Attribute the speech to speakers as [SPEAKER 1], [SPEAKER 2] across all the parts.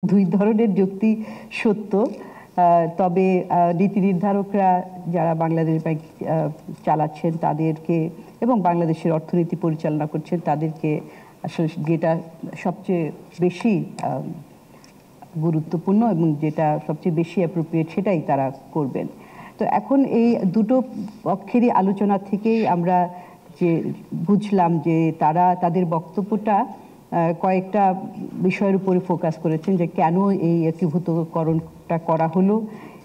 [SPEAKER 1] দুই ধরনের যুক্তি সত্য। তবে নীতি নির্ধারকরা যারা বাংলাদেশ ব্যাংক চালাচ্ছেন তাদেরকে এবং বাংলাদেশের অর্থনীতি পরিচালনা করছেন তাদেরকে আসলে যেটা সবচেয়ে বেশি গুরুত্বপূর্ণ এবং যেটা সবচেয়ে বেশি অ্যাপ্রোপ্রিয়েট সেটাই তারা করবেন। তো এখন এই দুটো পক্ষেরই আলোচনা থেকেই আমরা যে বুঝলাম যে তারা তাদের বক্তব্যটা কয়েকটা বিষয়ের উপরে ফোকাস করেছেন, যে কেন এই একীভূতকরণটা করা হলো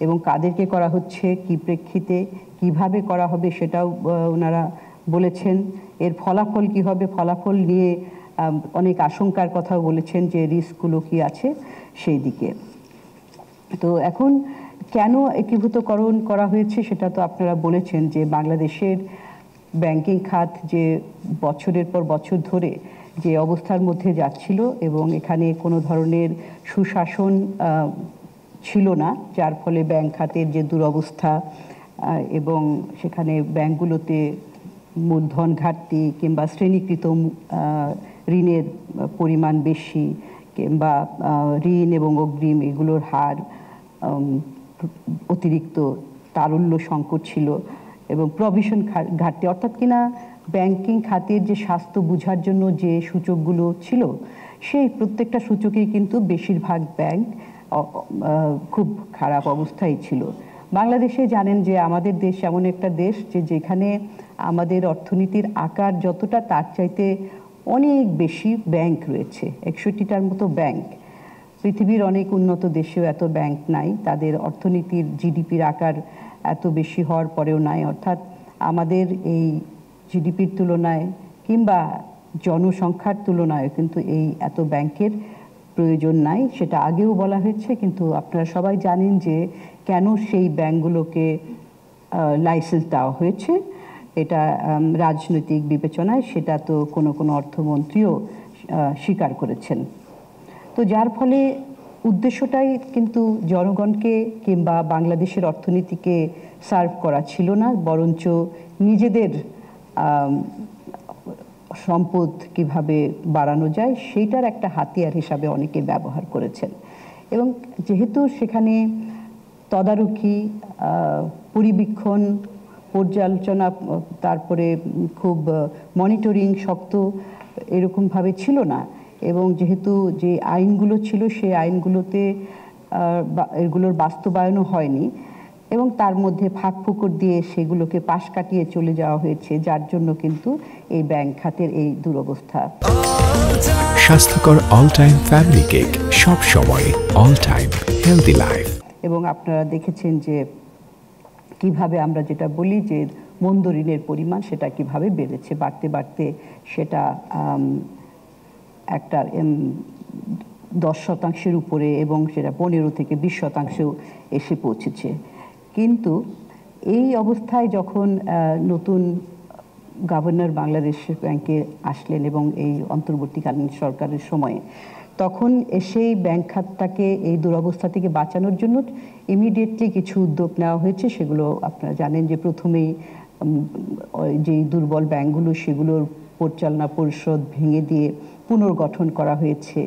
[SPEAKER 1] এবং কাদেরকে করা হচ্ছে, কি প্রেক্ষিতে, কিভাবে করা হবে সেটাও ওনারা বলেছেন। এর ফলাফল কি হবে, ফলাফল নিয়ে অনেক আশঙ্কার কথাও বলেছেন, যে রিস্কগুলো কি আছে সেই দিকে। তো এখন কেন একীভূতকরণ করা হয়েছে সেটা তো আপনারা বলেছেন, যে বাংলাদেশের ব্যাংকিং খাত যে বছরের পর বছর ধরে যে অবস্থার মধ্যে যাচ্ছিল এবং এখানে কোনো ধরনের সুশাসন ছিল না, যার ফলে ব্যাংক খাতের যে দুরবস্থা এবং সেখানে ব্যাংকগুলোতে মূলধন ঘাটতি কিংবা শ্রেণীকৃত ঋণের পরিমাণ বেশি কিংবা ঋণ এবং অগ্রিম এগুলোর হার অতিরিক্ত তারল্য সংকট ছিল এবং প্রভিশন ঘাটতি, অর্থাৎ কিনা ব্যাংকিং খাতের যে স্বাস্থ্য বোঝার জন্য যে সূচকগুলো ছিল সেই প্রত্যেকটা সূচকেই কিন্তু বেশিরভাগ ব্যাংক খুব খারাপ অবস্থায় ছিল। বাংলাদেশে জানেন যে আমাদের দেশ এমন একটা দেশ যে যেখানে আমাদের অর্থনীতির আকার যতটা তার চাইতে অনেক বেশি ব্যাংক রয়েছে, 61টার মতো ব্যাংক। পৃথিবীর অনেক উন্নত দেশেও এত ব্যাংক নাই, তাদের অর্থনীতির জিডিপির আকার এত বেশি হওয়ার পরেও নাই। অর্থাৎ আমাদের এই জিডিপির তুলনায় কিংবা জনসংখ্যার তুলনায় কিন্তু এই এত ব্যাংকের প্রয়োজন নাই, সেটা আগেও বলা হয়েছে। কিন্তু আপনারা সবাই জানেন যে কেন সেই ব্যাংকগুলোকে লাইসেন্স দেওয়া হয়েছে, এটা রাজনৈতিক বিবেচনায়, সেটা তো কোনো কোনো অর্থমন্ত্রীও স্বীকার করেছেন। তো যার ফলে উদ্দেশ্যটাই কিন্তু জনগণকে কিংবা বাংলাদেশের অর্থনীতিকে সার্ভ করা ছিল না, বরঞ্চ নিজেদের সম্পদ কিভাবে বাড়ানো যায় সেইটার একটা হাতিয়ার হিসাবে অনেকে ব্যবহার করেছেন। এবং যেহেতু সেখানে তদারকি, পরিবীক্ষণ, পর্যালোচনা, তারপরে খুব মনিটরিং শক্ত এরকমভাবে ছিল না, এবং যেহেতু যে আইনগুলো ছিল সেই আইনগুলোতে এগুলোর বাস্তবায়নও হয়নি এবং তার মধ্যে ফাঁক ফোকর দিয়ে সেগুলোকে পাশ কাটিয়ে চলে যাওয়া হয়েছে, যার জন্য কিন্তু এই ব্যাংক খাতের এই দুরবস্থা।
[SPEAKER 2] স্বাস্থ্যকর অল টাইম ফ্যামিলি কেক, সব সময় অল টাইম হেলদি লাইফ।
[SPEAKER 1] এবং আপনারা দেখেছেন যে কিভাবে আমরা যেটা বলি যে মন্দ ঋণের পরিমাণ সেটা কিভাবে বেড়েছে, বাড়তে বাড়তে সেটা একটা 10% উপরে এবং সেটা 15 থেকে 20% এসে পৌঁছেছে। কিন্তু এই অবস্থায় যখন নতুন গভর্নর বাংলাদেশ ব্যাংকে আসলেন এবং এই অন্তর্বর্তীকালীন সরকারের সময়ে, তখন এসেই ব্যাংক খাতটাকে এই দুরবস্থা থেকে বাঁচানোর জন্য ইমিডিয়েটলি কিছু উদ্যোগ নেওয়া হয়েছে। সেগুলো আপনারা জানেন যে প্রথমেই যেই দুর্বল ব্যাংকগুলো সেগুলোর পরিচালনা পরিষদ ভেঙে দিয়ে পুনর্গঠন করা হয়েছে।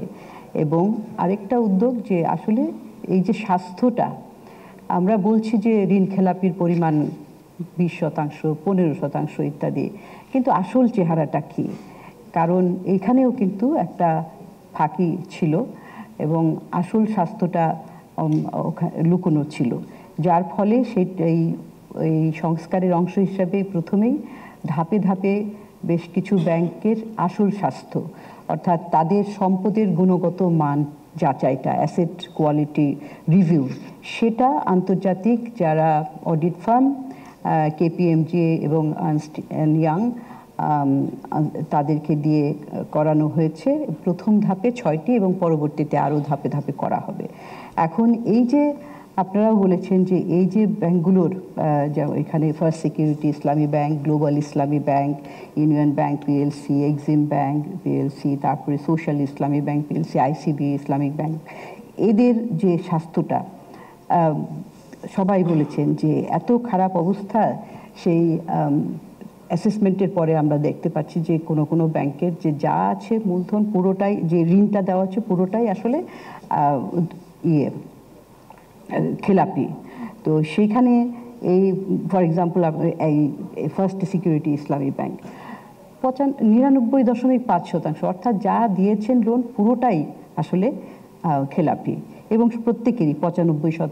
[SPEAKER 1] এবং আরেকটা উদ্যোগ যে আসলে এই যে স্বাস্থ্যটা, আমরা বলছি যে ঋণ খেলাপির পরিমাণ 20%, 15% ইত্যাদি, কিন্তু আসল চেহারাটা কি? কারণ এখানেও কিন্তু একটা ফাঁকি ছিল এবং আসল স্বাস্থ্যটা লুকোনো ছিল, যার ফলে এই সংস্কারের অংশ হিসাবে প্রথমেই ধাপে ধাপে বেশ কিছু ব্যাংকের আসল স্বাস্থ্য, অর্থাৎ তাদের সম্পদের গুণগত মান যাচাইটা, অ্যাসেট কোয়ালিটি রিভিউ, সেটা আন্তর্জাতিক যারা অডিট ফার্ম KPMG এবং আর্নস্ট অ্যান্ড ইয়াং তাদেরকে দিয়ে করানো হয়েছে। প্রথম ধাপে 6টি এবং পরবর্তীতে আরও ধাপে ধাপে করা হবে। এখন এই যে আপনারাও বলেছেন যে এই যে ব্যাংকগুলোর, এখানে ফার্স্ট সিকিউরিটি ইসলামী ব্যাংক, গ্লোবাল ইসলামী bank, union bank PLC, Exim bank PLC, তারপরে সোশ্যাল ইসলামী bank PLC, ICB Islamic bank, এদের যে স্বাস্থ্যটা সবাই বলেছেন যে এত খারাপ অবস্থা, সেই অ্যাসেসমেন্টের পরে আমরা দেখতে পাচ্ছি যে কোনো কোনো ব্যাংকের যে যা আছে মূলধন পুরোটাই, যে ঋণটা দেওয়া হচ্ছে পুরোটাই আসলে খেলাপি। তো সেইখানে এই ফর এক্সাম্পল এই ফার্স্ট সিকিউরিটি ইসলামী ব্যাংক 99.5%, অর্থাৎ যা দিয়েছেন লোন পুরোটাই আসলে খেলাপি, এবং প্রত্যেকেরই 95%,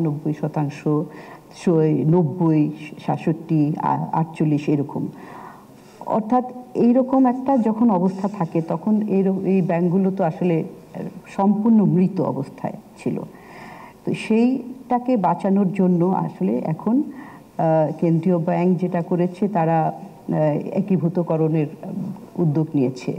[SPEAKER 1] 98%, 90, 67, 48 এরকম। অর্থাৎ এইরকম একটা যখন অবস্থা থাকে তখন এই ব্যাংকগুলো তো আসলে সম্পূর্ণ মৃত অবস্থায় ছিল। তো সেইটাকে বাঁচানোর জন্য আসলে এখন কেন্দ্রীয় ব্যাংক যেটা করেছে, তারা একীভূতকরণের উদ্যোগ নিয়েছে।